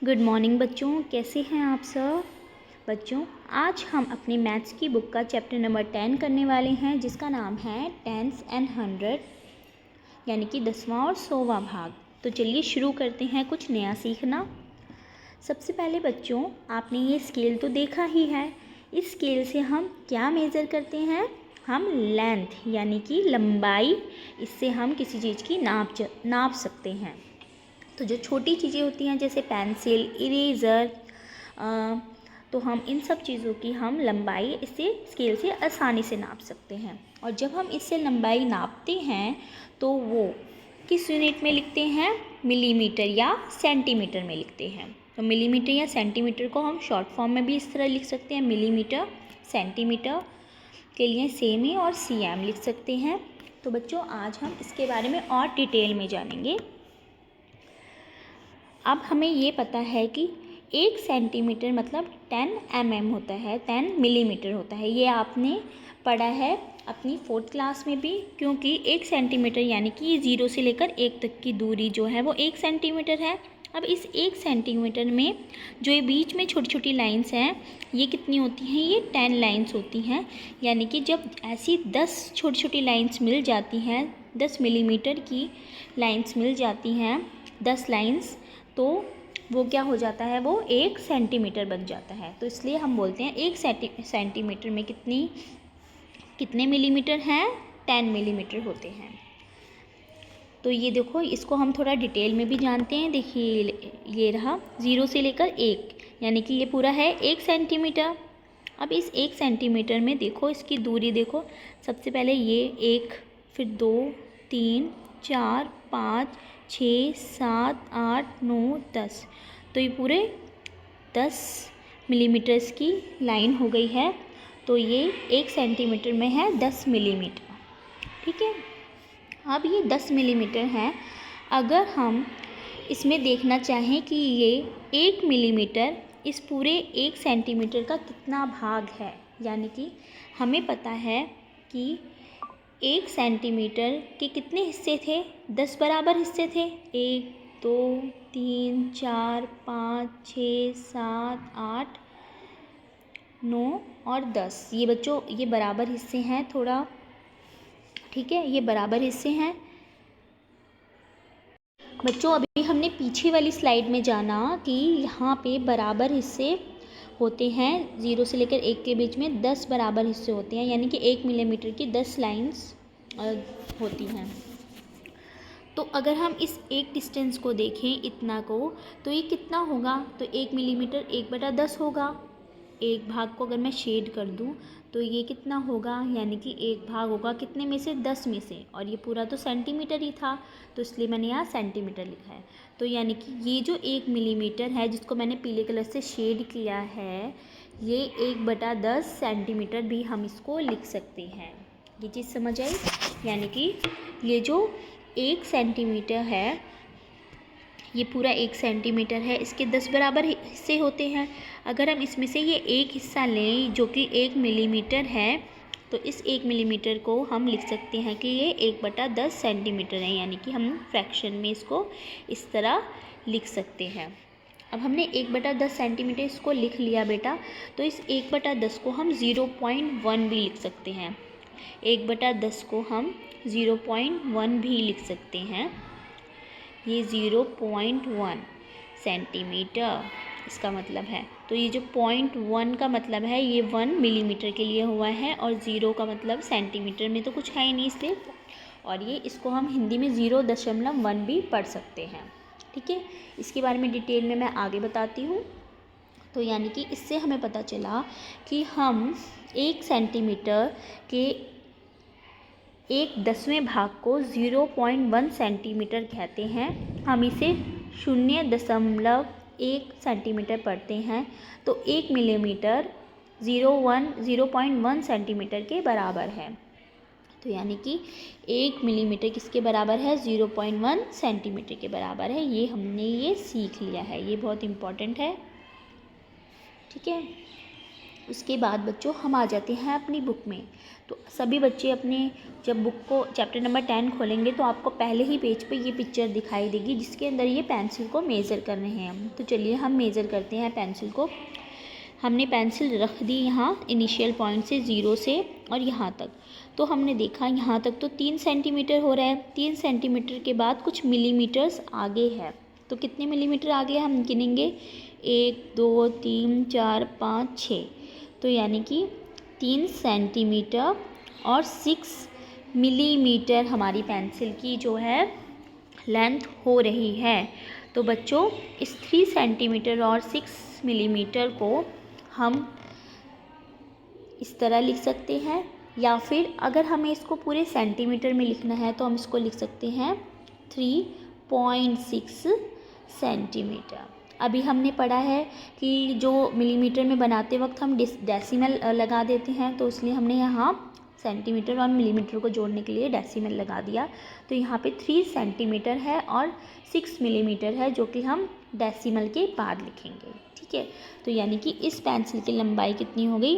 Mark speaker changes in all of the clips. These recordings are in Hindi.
Speaker 1: गुड मॉर्निंग बच्चों, कैसे हैं आप सब। बच्चों, आज हम अपनी मैथ्स की बुक का चैप्टर नंबर 10 करने वाले हैं, जिसका नाम है टेंस एंड 100, यानी कि 10वां और 100वां भाग। तो चलिए शुरू करते हैं कुछ नया सीखना। सबसे पहले बच्चों, आपने ये स्केल तो देखा ही है। इस स्केल से हम क्या मेज़र करते हैं? हम लेंथ यानी कि लंबाई, इससे हम किसी चीज़ की नाप सकते हैं। तो जो छोटी चीज़ें होती हैं जैसे पेंसिल, इरेज़र, तो हम इन सब चीज़ों की हम लंबाई इससे स्केल से आसानी से नाप सकते हैं। और जब हम इससे लंबाई नापते हैं तो वो किस यूनिट में लिखते हैं? मिलीमीटर या सेंटीमीटर में लिखते हैं। तो मिलीमीटर या सेंटीमीटर को हम शॉर्ट फॉर्म में भी इस तरह लिख सकते हैं, मिलीमीटर। सेंटीमीटर के लिए सेम ही और cm लिख सकते हैं। तो बच्चों, आज हम इसके बारे में और डिटेल में जानेंगे। अब हमें ये पता है कि 1 सेंटीमीटर मतलब 10 mm होता है, 10 मिलीमीटर होता है। ये आपने पढ़ा है अपनी 4th क्लास में भी, क्योंकि 1 सेंटीमीटर यानी कि 0 से लेकर 1 तक की दूरी जो है वो 1 सेंटीमीटर है। अब इस 1 सेंटीमीटर में जो ये बीच में छोटी छोटी लाइंस हैं, ये कितनी होती हैं? ये 10 लाइंस होती हैं। यानी कि जब ऐसी 10 छोटी छोटी लाइंस मिल जाती हैं, 10 मिलीमीटर की लाइंस मिल जाती हैं, 10 लाइंस, तो वो क्या हो जाता है? वो 1 सेंटीमीटर बन जाता है। तो इसलिए हम बोलते हैं 1 सेंटीमीटर में कितने मिलीमीटर हैं? 10 मिलीमीटर होते हैं। तो ये देखो, इसको हम थोड़ा डिटेल में भी जानते हैं। देखिए, ये रहा 0 से लेकर 1, यानी कि ये पूरा है 1 सेंटीमीटर। अब इस 1 सेंटीमीटर में देखो, इसकी दूरी देखो। सबसे पहले ये 1, फिर 2, 3, 4, 5, 6, 7, 8, 9, 10। तो ये पूरे 10 मिलीमीटर्स की लाइन हो गई है। तो ये 1 सेंटीमीटर में है 10 मिलीमीटर। ठीक है। अब ये 10 मिलीमीटर है। अगर हम इसमें देखना चाहें कि ये 1 मिलीमीटर इस पूरे 1 सेंटीमीटर का कितना भाग है, यानी कि हमें पता है कि 1 सेंटीमीटर के कितने हिस्से थे? 10 बराबर हिस्से थे। 1, 2, 3, 4, 5, 6, 7, 8, 9 और 10। ये बच्चों, ये बराबर हिस्से हैं थोड़ा, ठीक है, ये बराबर हिस्से हैं। बच्चों, अभी हमने पीछे वाली स्लाइड में जाना कि यहाँ पे बराबर हिस्से होते हैं। 0 से लेकर 1 के बीच में 10 बराबर हिस्से होते हैं, यानी कि 1 मिलीमीटर की 10 लाइंस होती हैं। तो अगर हम इस एक डिस्टेंस को देखें, इतना को, तो ये कितना होगा? तो 1 मिलीमीटर 1/10 होगा। एक भाग को अगर मैं शेड कर दूं तो ये कितना होगा? यानी कि एक भाग होगा कितने में से? 10 में से। और ये पूरा तो सेंटीमीटर ही था, तो इसलिए मैंने यहाँ सेंटीमीटर लिखा है। तो यानी कि ये जो 1 मिलीमीटर है, जिसको मैंने पीले कलर से शेड किया है, ये 1/10 सेंटीमीटर भी हम इसको लिख सकते हैं। ये चीज़ समझ आई? यानी कि ये जो 1 सेंटीमीटर है, ये पूरा 1 सेंटीमीटर है, इसके 10 बराबर हिस्से होते हैं। अगर हम इसमें से ये एक हिस्सा लें जो कि 1 मिलीमीटर है, तो इस 1 मिलीमीटर को हम लिख सकते हैं कि ये 1/10 सेंटीमीटर है, यानी कि हम फ्रैक्शन में इसको इस तरह लिख सकते हैं। अब हमने 1/10 सेंटीमीटर इसको लिख लिया बेटा, तो इस 1/10 को हम 0.1 भी लिख सकते हैं। 1/10 को हम 0.1 भी लिख सकते हैं। ये 0.1 सेंटीमीटर इसका मतलब है। तो ये जो 0.1 का मतलब है, ये 1 मिलीमीटर के लिए हुआ है, और 0 का मतलब सेंटीमीटर में तो कुछ है ही नहीं, इसलिए। और ये इसको हम हिंदी में 0.1 भी पढ़ सकते हैं। ठीक है। इसके बारे में डिटेल में मैं आगे बताती हूँ। तो यानी कि इससे हमें पता चला कि हम 1 सेंटीमीटर के 1/10वें भाग को 0.1 सेंटीमीटर कहते हैं। हम इसे 0.1 सेंटीमीटर पढ़ते हैं। तो 1 मिलीमीटर 0.1 सेंटीमीटर के बराबर है। तो यानी कि 1 मिलीमीटर किसके बराबर है? 0.1 सेंटीमीटर के बराबर है। ये हमने ये सीख लिया है, ये बहुत इम्पॉर्टेंट है। ठीक है। उसके बाद बच्चों हम आ जाते हैं अपनी बुक में। तो सभी बच्चे अपने जब बुक को चैप्टर नंबर 10 खोलेंगे तो आपको पहले ही पेज पे ये पिक्चर दिखाई देगी जिसके अंदर ये पेंसिल को मेज़र कर रहे हैं हम। तो चलिए हम मेज़र करते हैं पेंसिल को। हमने पेंसिल रख दी यहाँ इनिशियल पॉइंट से 0 से और यहाँ तक। तो हमने देखा यहाँ तक तो 3 सेंटीमीटर हो रहा है। 3 सेंटीमीटर के बाद कुछ मिलीमीटर्स आगे है। तो कितने मिलीमीटर आगे हम गिनेंगे, 1 2 3 4 5 6। तो यानी कि 3 सेंटीमीटर और 6 मिलीमीटर हमारी पेंसिल की जो है लेंथ हो रही है। तो बच्चों इस 3 सेंटीमीटर और 6 मिलीमीटर को हम इस तरह लिख सकते हैं, या फिर अगर हमें इसको पूरे सेंटीमीटर में लिखना है तो हम इसको लिख सकते हैं 3.6 सेंटीमीटर। अभी हमने पढ़ा है कि जो मिलीमीटर में बनाते वक्त हम डेसिमल लगा देते हैं, तो इसलिए हमने यहाँ सेंटीमीटर और मिलीमीटर को जोड़ने के लिए डेसिमल लगा दिया। तो यहाँ पे 3 सेंटीमीटर है और 6 मिलीमीटर है जो कि हम डेसिमल के बाद लिखेंगे। ठीक है, तो यानी कि इस पेंसिल की लंबाई कितनी हो गई,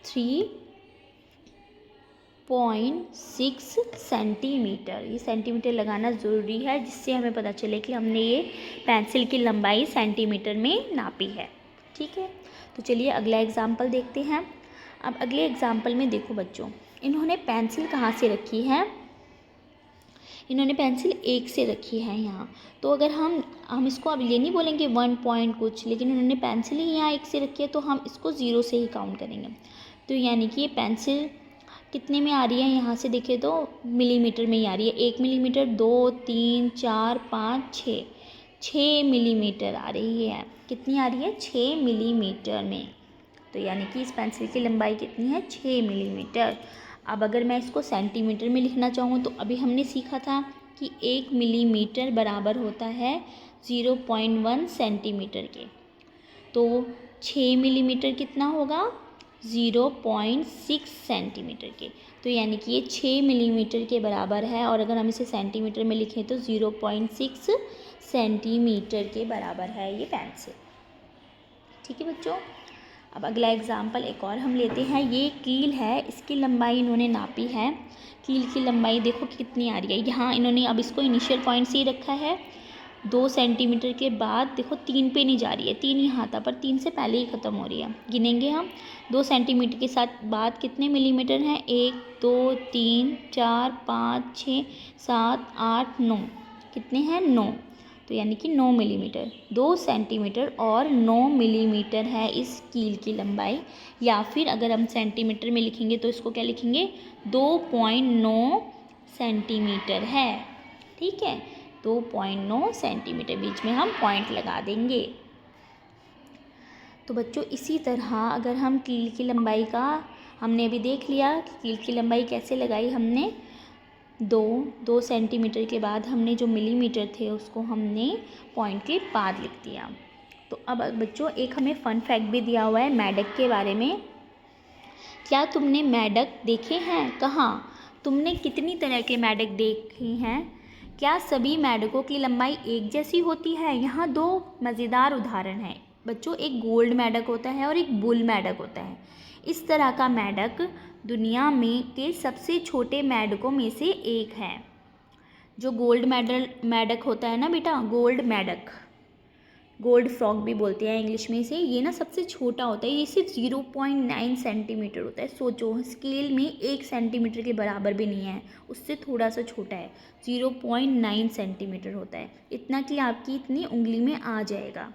Speaker 1: 3.6 सेंटीमीटर। ये सेंटीमीटर लगाना ज़रूरी है जिससे हमें पता चले कि हमने ये पेंसिल की लंबाई सेंटीमीटर में नापी है। ठीक है, तो चलिए अगला एग्जाम्पल देखते हैं। अब अगले एग्जाम्पल में देखो बच्चों, इन्होंने पेंसिल कहाँ से रखी है, इन्होंने पेंसिल 1 से रखी है यहाँ। तो अगर हम इसको अब ये नहीं बोलेंगे 1 पॉइंट कुछ, लेकिन उन्होंने पेंसिल ही यहाँ 1 से रखी है तो हम इसको 0 से ही काउंट करेंगे। तो यानी कि ये पेंसिल कितने में आ रही है, यहाँ से देखें तो मिलीमीटर में ही आ रही है। 1 मिलीमीटर, 2 3 4 5 6 मिलीमीटर आ रही है। कितनी आ रही है, 6 मिलीमीटर में। तो यानी कि इस पेंसिल की लंबाई कितनी है, 6 मिलीमीटर। अब अगर मैं इसको सेंटीमीटर में लिखना चाहूँ तो अभी हमने सीखा था कि 1 मिलीमीटर बराबर होता है 0.1 सेंटीमीटर के। तो 6 मिलीमीटर कितना होगा, 0.6 सेंटीमीटर के। तो यानी कि ये 6 मिलीमीटर के बराबर है, और अगर हम इसे सेंटीमीटर में लिखें तो 0.6 सेंटीमीटर के बराबर है ये पेंसिल। ठीक है बच्चों, अब अगला एग्जाम्पल एक और हम लेते हैं। ये कील है, इसकी लंबाई इन्होंने नापी है। कील की लंबाई देखो कितनी आ रही है। यहाँ इन्होंने अब इसको इनिशियल पॉइंट से ही रखा है। 2 सेंटीमीटर के बाद देखो 3 पे नहीं जा रही है, 3 यहाँ था पर 3 से पहले ही ख़त्म हो रही है। गिनेंगे हम 2 सेंटीमीटर के साथ बाद कितने मिलीमीटर हैं, 1 2 3 4 5 6 7 8 9, कितने हैं, 9। तो यानी कि 9 मिलीमीटर, 2 सेंटीमीटर और 9 मिलीमीटर है इस कील की लंबाई। या फिर अगर हम सेंटीमीटर में लिखेंगे तो इसको क्या लिखेंगे, 2.9 सेंटीमीटर है। ठीक है, 2.9 सेंटीमीटर, बीच में हम पॉइंट लगा देंगे। तो बच्चों इसी तरह अगर हम कील की लंबाई का, हमने अभी देख लिया कि कील की लंबाई कैसे लगाई हमने, 2 सेंटीमीटर के बाद हमने जो मिलीमीटर थे उसको हमने पॉइंट के बाद लिख दिया। तो अब बच्चों एक हमें फ़न फैक्ट भी दिया हुआ है मेढक के बारे में। क्या तुमने मेढक देखे हैं, कहाँ, तुमने कितनी तरह के मेढक देखे हैं, क्या सभी मेढकों की लंबाई एक जैसी होती है। यहाँ 2 मज़ेदार उदाहरण हैं बच्चों, एक गोल्ड मेढक होता है और एक बुल मेढक होता है। इस तरह का मेढक दुनिया में के सबसे छोटे मेढकों में से एक है। जो गोल्ड मेढक होता है ना बेटा, गोल्ड मेढक, गोल्ड फ्रॉग भी बोलते हैं इंग्लिश में इसे, ये ना सबसे छोटा होता है। ये सिर्फ 0.9 सेंटीमीटर होता है। सोचो, स्केल में 1 सेंटीमीटर के बराबर भी नहीं है, उससे थोड़ा सा छोटा है, 0.9 सेंटीमीटर होता है। इतना कि आपकी इतनी उंगली में आ जाएगा।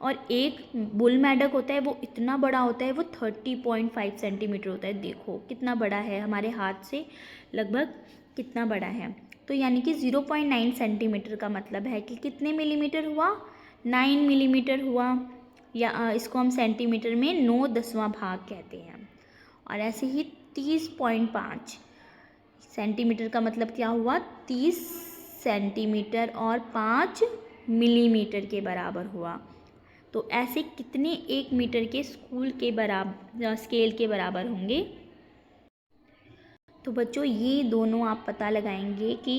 Speaker 1: और एक बुल मेढक होता है, वो इतना बड़ा होता है, वो 30.5 सेंटीमीटर होता है। देखो कितना बड़ा है, हमारे हाथ से लगभग कितना बड़ा है। तो यानी कि 0.9 सेंटीमीटर का मतलब है कि कितने मिलीमीटर हुआ, 9 मिलीमीटर हुआ, या इसको हम सेंटीमीटर में 9/10वां भाग कहते हैं। और ऐसे ही 30.5 सेंटीमीटर का मतलब क्या हुआ, 30 सेंटीमीटर और 5 मिलीमीटर के बराबर हुआ। तो ऐसे कितने 1 मीटर के स्केल के बराबर होंगे। तो बच्चों ये दोनों आप पता लगाएंगे कि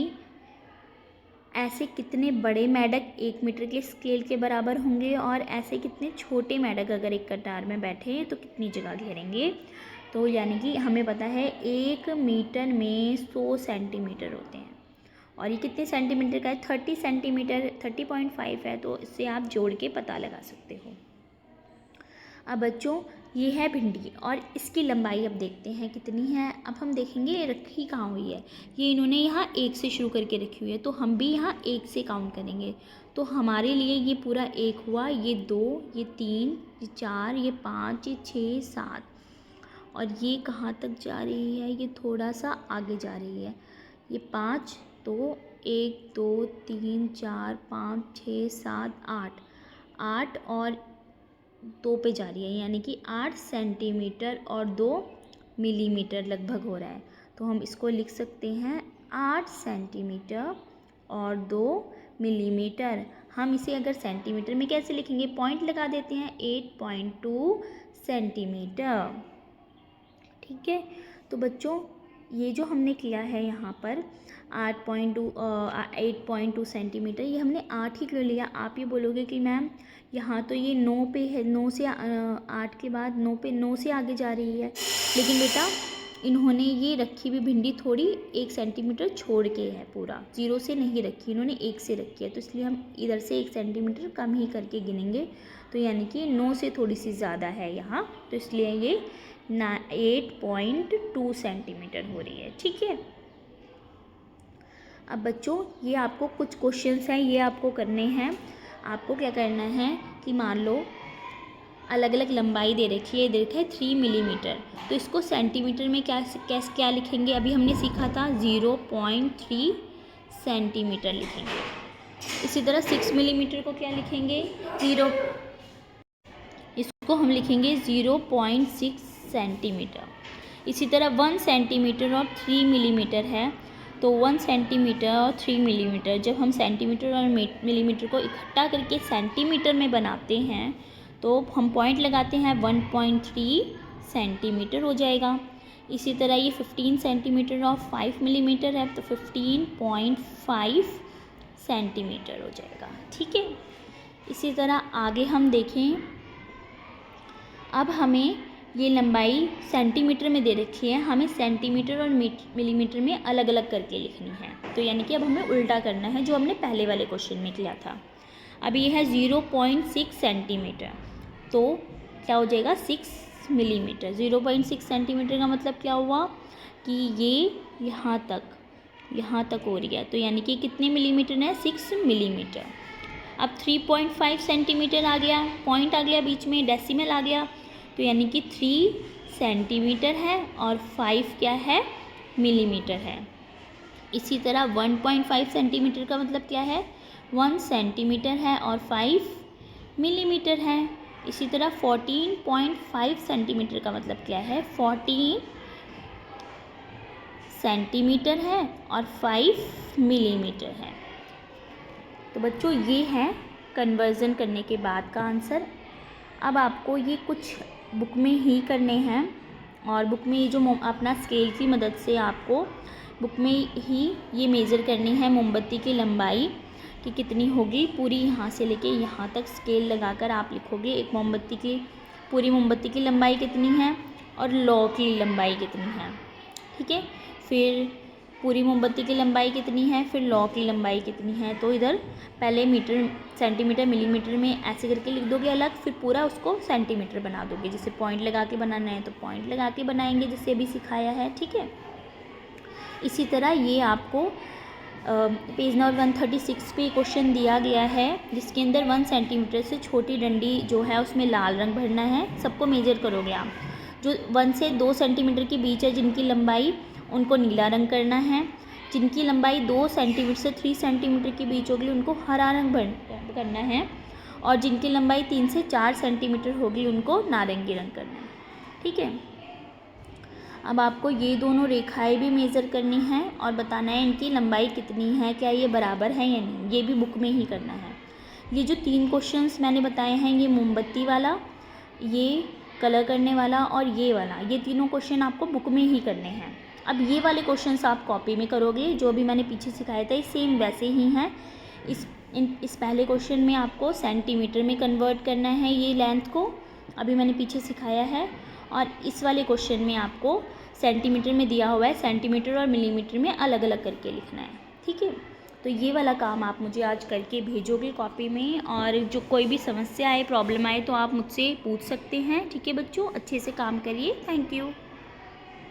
Speaker 1: ऐसे कितने बड़े मेढक 1 मीटर के स्केल के बराबर होंगे और ऐसे कितने छोटे मेढक अगर एक कतार में बैठे तो कितनी जगह घेरेंगे। तो यानी कि हमें पता है 1 मीटर में 100 सेंटीमीटर होते हैं और ये कितने सेंटीमीटर का है, 30 सेंटीमीटर, 30.5 है। तो इससे आप जोड़ के पता लगा सकते हो। अब बच्चों ये है भिंडी और इसकी लंबाई अब देखते हैं कितनी है। अब हम देखेंगे ये रखी कहाँ हुई है। ये इन्होंने यहाँ 1 से शुरू करके रखी हुई है, तो हम भी यहाँ 1 से काउंट करेंगे। तो हमारे लिए ये पूरा 1 हुआ, ये 2, ये 3, ये 4, ये 5, ये 6, 7 और ये कहाँ तक जा रही है, ये थोड़ा सा आगे जा रही है। ये 5, तो 1 2 3 4 5 6 7 8 और 2 पे जा रही है, यानी कि 8 सेंटीमीटर और 2 मिलीमीटर लगभग हो रहा है। तो हम इसको लिख सकते हैं 8 सेंटीमीटर और 2 मिलीमीटर। हम इसे अगर सेंटीमीटर में कैसे लिखेंगे, पॉइंट लगा देते हैं, 8.2 सेंटीमीटर। ठीक है, तो बच्चों ये जो हमने किया है यहाँ पर 8.2 सेंटीमीटर, ये हमने 8 ही क्यों लिया। आप ये बोलोगे कि मैम यहाँ तो ये 9 पे है, 9 से 8 के बाद 9 से आगे जा रही है, लेकिन बेटा इन्होंने ये रखी हुई भिंडी थोड़ी 1 सेंटीमीटर छोड़ के है, पूरा 0 से नहीं रखी, इन्होंने 1 से रखी है। तो इसलिए हम इधर से 1 सेंटीमीटर कम ही करके गिनेंगे, तो यानी कि 9 से थोड़ी सी ज़्यादा है यहाँ, तो इसलिए ये 8.2 सेंटीमीटर हो रही है। ठीक है, अब बच्चों ये आपको कुछ क्वेश्चंस हैं, ये आपको करने हैं। आपको क्या करना है कि मान लो अलग अलग लंबाई दे रखी है, दे रखा है 3 मिलीमीटर, तो इसको सेंटीमीटर में क्या लिखेंगे। अभी हमने सीखा था 0.3 सेंटीमीटर लिखेंगे। इसी तरह 6 मिलीमीटर को क्या लिखेंगे, इसको हम लिखेंगे 0.6 सेंटीमीटर। इसी तरह 1 सेंटीमीटर और 3 मिलीमीटर है, तो 1 सेंटीमीटर और 3 मिलीमीटर, जब हम सेंटीमीटर और मिलीमीटर को इकट्ठा करके सेंटीमीटर में बनाते हैं तो हम पॉइंट लगाते हैं, 1.3 सेंटीमीटर हो जाएगा। इसी तरह ये 15 सेंटीमीटर और 5 मिलीमीटर है, तो 15.5 सेंटीमीटर हो जाएगा। ठीक है, इसी तरह आगे हम देखें, अब हमें ये लंबाई सेंटीमीटर में दे रखी है, हमें सेंटीमीटर और मिलीमीटर में अलग अलग करके लिखनी है। तो यानी कि अब हमें उल्टा करना है जो हमने पहले वाले क्वेश्चन में किया था। अब ये है 0.6 सेंटीमीटर, तो क्या हो जाएगा 6 मिलीमीटर। 0.6 सेंटीमीटर का मतलब क्या हुआ कि ये यहाँ तक हो रही है, तो यानी कि कितने मिलीमीटर है, 6 मिलीमीटर। अब 3.5 सेंटीमीटर आ गया, पॉइंट आ गया बीच में, डेसिमल आ गया, तो यानी कि 3 सेंटीमीटर है और 5 क्या है, मिलीमीटर है। इसी तरह 1.5 सेंटीमीटर का मतलब क्या है, 1 सेंटीमीटर है और 5 मिलीमीटर है। इसी तरह 14.5 सेंटीमीटर का मतलब क्या है, 14 सेंटीमीटर है और 5 मिलीमीटर है। तो बच्चों ये है कन्वर्ज़न करने के बाद का आंसर। अब आपको ये कुछ बुक में ही करने हैं और बुक में ये जो अपना स्केल की मदद से आपको बुक में ही ये मेज़र करनी है मोमबत्ती की लंबाई कि कितनी होगी। पूरी यहाँ से लेके यहाँ तक स्केल लगाकर आप लिखोगे एक मोमबत्ती की पूरी मोमबत्ती की लंबाई कितनी है और लौ की लंबाई कितनी है। ठीक है, फिर पूरी मोमबत्ती की लंबाई कितनी है, फिर लौ की लंबाई कितनी है। तो इधर पहले मीटर, सेंटीमीटर, मिलीमीटर में ऐसे करके लिख दोगे अलग, फिर पूरा उसको सेंटीमीटर बना दोगे। जैसे पॉइंट लगा के बनाना है तो पॉइंट लगा के बनाएंगे, जैसे अभी सिखाया है। ठीक है, इसी तरह ये आपको पेज नंबर 136 पे क्वेश्चन दिया गया है जिसके अंदर 1 सेंटीमीटर से छोटी डंडी जो है उसमें लाल रंग भरना है। सबको मेजर करोगे आप, जो 1 से 2 सेंटीमीटर के बीच है जिनकी लंबाई, उनको नीला रंग करना है। जिनकी लंबाई 2 सेंटीमीटर से 3 सेंटीमीटर के बीच होगी उनको हरा रंग करना है, और जिनकी लंबाई 3 से 4 सेंटीमीटर होगी उनको नारंगी रंग करना है। ठीक है, अब आपको ये दोनों रेखाएं भी मेज़र करनी है और बताना है इनकी लंबाई कितनी है, क्या ये बराबर है या नहीं, ये भी बुक में ही करना है। ये जो 3 क्वेश्चंस मैंने बताए हैं, ये मोमबत्ती वाला, ये कलर करने वाला और ये वाला, ये तीनों क्वेश्चन आपको बुक में ही करने हैं। अब ये वाले क्वेश्चंस आप कॉपी में करोगे, जो भी मैंने पीछे सिखाया था सेम वैसे ही हैं। इस पहले क्वेश्चन में आपको सेंटीमीटर में कन्वर्ट करना है ये लेंथ को, अभी मैंने पीछे सिखाया है। और इस वाले क्वेश्चन में आपको सेंटीमीटर में दिया हुआ है, सेंटीमीटर और मिलीमीटर में अलग अलग करके लिखना है, ठीक है। तो ये वाला काम आप मुझे आज करके भेजोगे कॉपी में, और जो कोई भी समस्या आए, प्रॉब्लम आए तो आप मुझसे पूछ सकते हैं, ठीक है बच्चों। अच्छे से काम करिए। Thank you.